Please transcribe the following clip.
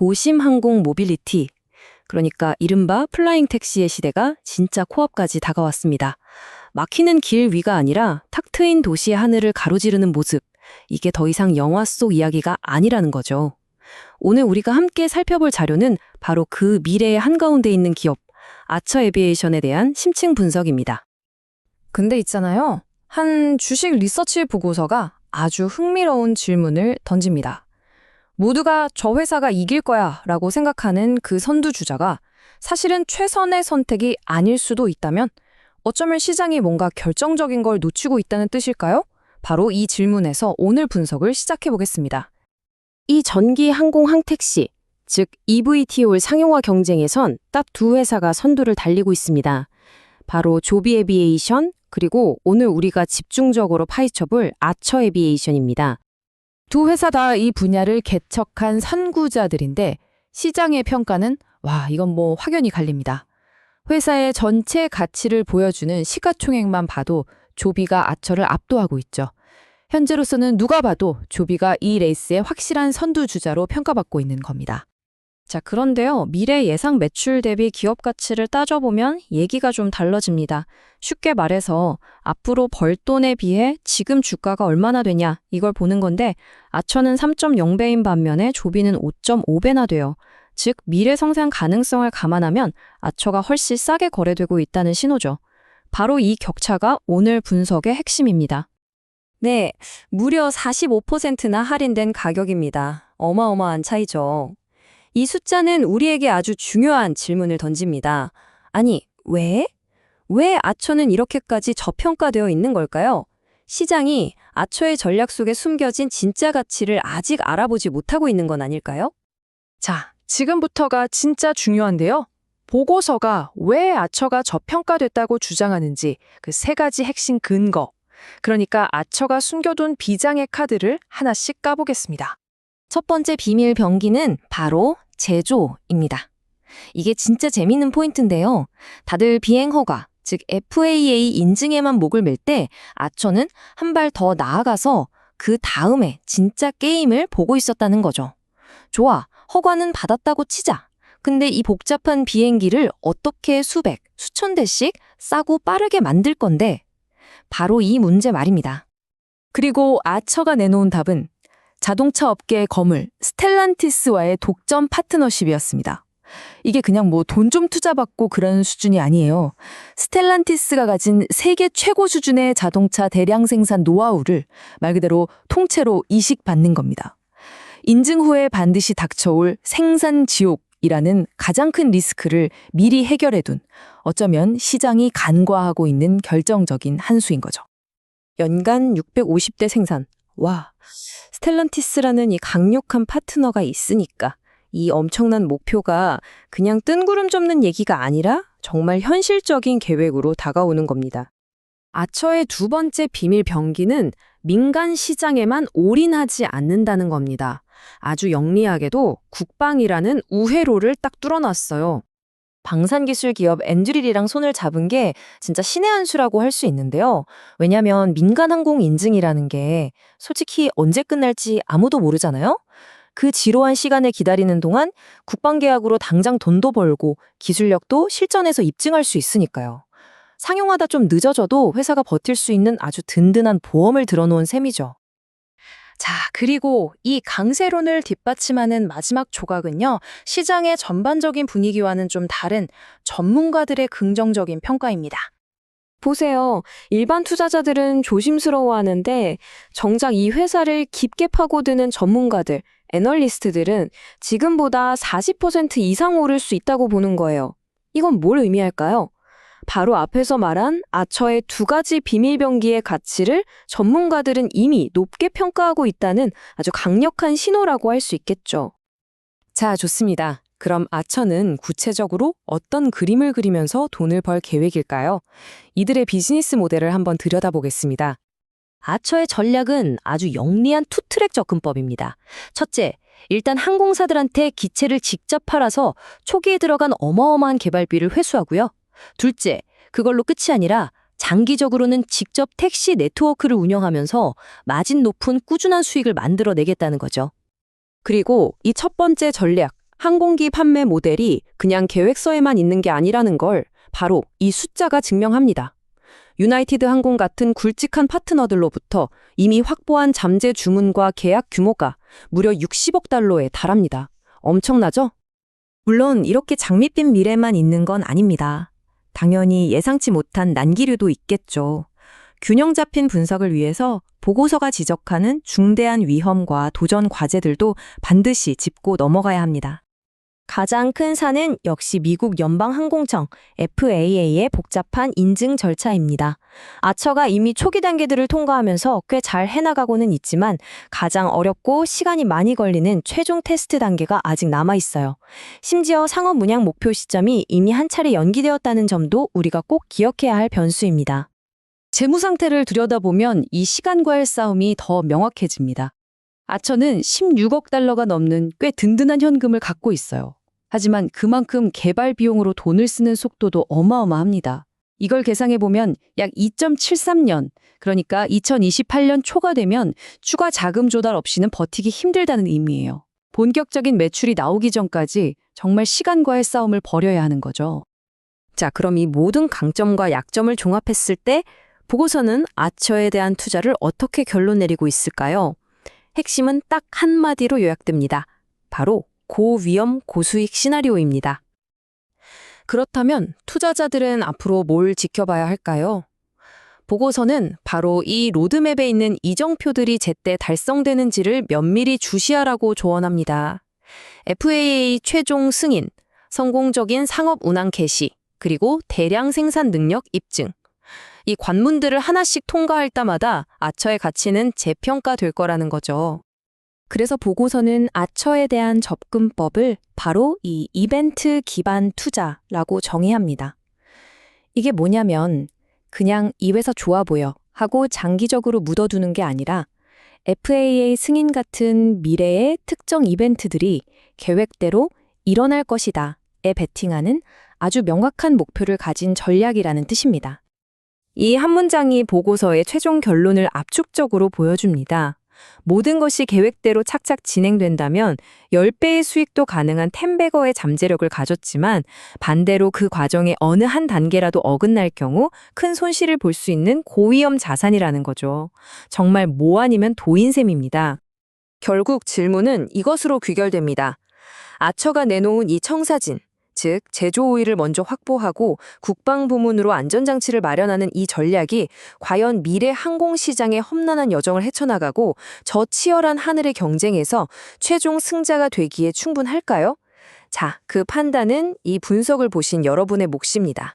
도심 항공 모빌리티, 그러니까 이른바 플라잉 택시의 시대가 진짜 코앞까지 다가왔습니다. 막히는 길 위가 아니라 탁 트인 도시의 하늘을 가로지르는 모습, 이게 더 이상 영화 속 이야기가 아니라는 거죠. 오늘 우리가 함께 살펴볼 자료는 바로 그 미래의 한가운데 있는 기업, 아처 에비에이션에 대한 심층 분석입니다. 근데 있잖아요. 한 주식 리서치 보고서가 아주 흥미로운 질문을 던집니다. 모두가 저 회사가 이길 거야 라고 생각하는 그 선두주자가 사실은 최선의 선택이 아닐 수도 있다면 어쩌면 시장이 뭔가 결정적인 걸 놓치고 있다는 뜻일까요? 바로 이 질문에서 오늘 분석을 시작해 보겠습니다. 이 전기 항공 항택시, 즉 eVTOL 상용화 경쟁에선 딱 두 회사가 선두를 달리고 있습니다. 바로 조비 에비에이션, 그리고 오늘 우리가 집중적으로 파헤쳐볼 아처 에비에이션입니다. 두 회사 다 이 분야를 개척한 선구자들인데 시장의 평가는 이건 확연히 갈립니다. 회사의 전체 가치를 보여주는 시가총액만 봐도 조비가 아처를 압도하고 있죠. 현재로서는 누가 봐도 조비가 이 레이스의 확실한 선두주자로 평가받고 있는 겁니다. 자, 그런데요, 미래 예상 매출 대비 기업 가치를 따져보면 얘기가 좀 달라집니다. 쉽게 말해서 앞으로 벌 돈에 비해 지금 주가가 얼마나 되냐, 이걸 보는 건데 아처는 3.0배인 반면에 조비는 5.5배나 돼요. 즉 미래 성장 가능성을 감안하면 아처가 훨씬 싸게 거래되고 있다는 신호죠. 바로 이 격차가 오늘 분석의 핵심입니다. 네, 무려 45%나 할인된 가격입니다. 어마어마한 차이죠. 이 숫자는 우리에게 아주 중요한 질문을 던집니다. 아니, 왜? 왜 아처는 이렇게까지 저평가되어 있는 걸까요? 시장이 아처의 전략 속에 숨겨진 진짜 가치를 아직 알아보지 못하고 있는 건 아닐까요? 자, 지금부터가 진짜 중요한데요. 보고서가 왜 아처가 저평가됐다고 주장하는지 그 세 가지 핵심 근거, 그러니까 아처가 숨겨둔 비장의 카드를 하나씩 까보겠습니다. 첫 번째 비밀 병기는 바로 제조입니다. 이게 진짜 재밌는 포인트인데요. 다들 비행 허가, 즉 FAA 인증에만 목을 맬 때 아처는 한 발 더 나아가서 그 다음에 진짜 게임을 보고 있었다는 거죠. 좋아, 허가는 받았다고 치자. 근데 이 복잡한 비행기를 어떻게 수백, 수천 대씩 싸고 빠르게 만들 건데? 바로 이 문제 말입니다. 그리고 아처가 내놓은 답은 자동차 업계의 거물 스텔란티스와의 독점 파트너십이었습니다. 이게 그냥 돈 좀 투자받고 그런 수준이 아니에요. 스텔란티스가 가진 세계 최고 수준의 자동차 대량 생산 노하우를 말 그대로 통째로 이식받는 겁니다. 인증 후에 반드시 닥쳐올 생산 지옥이라는 가장 큰 리스크를 미리 해결해둔 어쩌면 시장이 간과하고 있는 결정적인 한 수인 거죠. 연간 650대 생산. 와, 스텔란티스라는 이 강력한 파트너가 있으니까 이 엄청난 목표가 그냥 뜬구름 접는 얘기가 아니라 정말 현실적인 계획으로 다가오는 겁니다. 아처의 두 번째 비밀 병기는 민간 시장에만 올인하지 않는다는 겁니다. 아주 영리하게도 국방이라는 우회로를 딱 뚫어놨어요. 방산기술 기업 엔드릴이랑 손을 잡은 게 진짜 신의 한 수라고 할 수 있는데요. 왜냐면 민간 항공 인증이라는 게 솔직히 언제 끝날지 아무도 모르잖아요. 그 지루한 시간을 기다리는 동안 국방계약으로 당장 돈도 벌고 기술력도 실전에서 입증할 수 있으니까요. 상용하다 좀 늦어져도 회사가 버틸 수 있는 아주 든든한 보험을 들어놓은 셈이죠. 자, 그리고 이 강세론을 뒷받침하는 마지막 조각은요, 시장의 전반적인 분위기와는 좀 다른 전문가들의 긍정적인 평가입니다. 보세요. 일반 투자자들은 조심스러워하는데 정작 이 회사를 깊게 파고드는 전문가들, 애널리스트들은 지금보다 40% 이상 오를 수 있다고 보는 거예요. 이건 뭘 의미할까요? 바로 앞에서 말한 아처의 두 가지 비밀병기의 가치를 전문가들은 이미 높게 평가하고 있다는 아주 강력한 신호라고 할 수 있겠죠. 자, 좋습니다. 그럼 아처는 구체적으로 어떤 그림을 그리면서 돈을 벌 계획일까요? 이들의 비즈니스 모델을 한번 들여다보겠습니다. 아처의 전략은 아주 영리한 투트랙 접근법입니다. 첫째, 일단 항공사들한테 기체를 직접 팔아서 초기에 들어간 어마어마한 개발비를 회수하고요. 둘째, 그걸로 끝이 아니라 장기적으로는 직접 택시 네트워크를 운영하면서 마진 높은 꾸준한 수익을 만들어내겠다는 거죠. 그리고 이 첫 번째 전략, 항공기 판매 모델이 그냥 계획서에만 있는 게 아니라는 걸 바로 이 숫자가 증명합니다. 유나이티드 항공 같은 굵직한 파트너들로부터 이미 확보한 잠재 주문과 계약 규모가 무려 60억 달러에 달합니다. 엄청나죠? 물론 이렇게 장밋빛 미래만 있는 건 아닙니다. 당연히 예상치 못한 난기류도 있겠죠. 균형 잡힌 분석을 위해서 보고서가 지적하는 중대한 위험과 도전 과제들도 반드시 짚고 넘어가야 합니다. 가장 큰 산은 역시 미국 연방항공청 FAA의 복잡한 인증 절차입니다. 아처가 이미 초기 단계들을 통과하면서 꽤 잘 해나가고는 있지만 가장 어렵고 시간이 많이 걸리는 최종 테스트 단계가 아직 남아 있어요. 심지어 상업 운양 목표 시점이 이미 한 차례 연기되었다는 점도 우리가 꼭 기억해야 할 변수입니다. 재무 상태를 들여다보면 이 시간과의 싸움이 더 명확해집니다. 아처는 16억 달러가 넘는 꽤 든든한 현금을 갖고 있어요. 하지만 그만큼 개발 비용으로 돈을 쓰는 속도도 어마어마합니다. 이걸 계산해보면 약 2.73년, 그러니까 2028년 초가 되면 추가 자금 조달 없이는 버티기 힘들다는 의미예요. 본격적인 매출이 나오기 전까지 정말 시간과의 싸움을 벌여야 하는 거죠. 자, 그럼 이 모든 강점과 약점을 종합했을 때 보고서는 아처에 대한 투자를 어떻게 결론 내리고 있을까요? 핵심은 딱 한마디로 요약됩니다. 바로 고위험 고수익 시나리오입니다. 그렇다면 투자자들은 앞으로 뭘 지켜봐야 할까요? 보고서는 바로 이 로드맵에 있는 이정표들이 제때 달성되는지를 면밀히 주시하라고 조언합니다. FAA 최종 승인, 성공적인 상업 운항 개시, 그리고 대량 생산 능력 입증. 이 관문들을 하나씩 통과할 때마다 아처의 가치는 재평가될 거라는 거죠. 그래서 보고서는 아처에 대한 접근법을 바로 이 이벤트 기반 투자라고 정의합니다. 이게 뭐냐면 그냥 이 회사 좋아 보여 하고 장기적으로 묻어두는 게 아니라 FAA 승인 같은 미래의 특정 이벤트들이 계획대로 일어날 것이다에 베팅하는 아주 명확한 목표를 가진 전략이라는 뜻입니다. 이 한 문장이 보고서의 최종 결론을 압축적으로 보여줍니다. 모든 것이 계획대로 착착 진행된다면 10배의 수익도 가능한 텐베거의 잠재력을 가졌지만 반대로 그 과정에 어느 한 단계라도 어긋날 경우 큰 손실을 볼 수 있는 고위험 자산이라는 거죠. 정말 뭐 아니면 도인 셈입니다. 결국 질문은 이것으로 귀결됩니다. 아처가 내놓은 이 청사진, 즉 제조 오일을 먼저 확보하고 국방 부문으로 안전장치를 마련하는 이 전략이 과연 미래 항공시장의 험난한 여정을 헤쳐나가고 저 치열한 하늘의 경쟁에서 최종 승자가 되기에 충분할까요? 자, 그 판단은 이 분석을 보신 여러분의 몫입니다.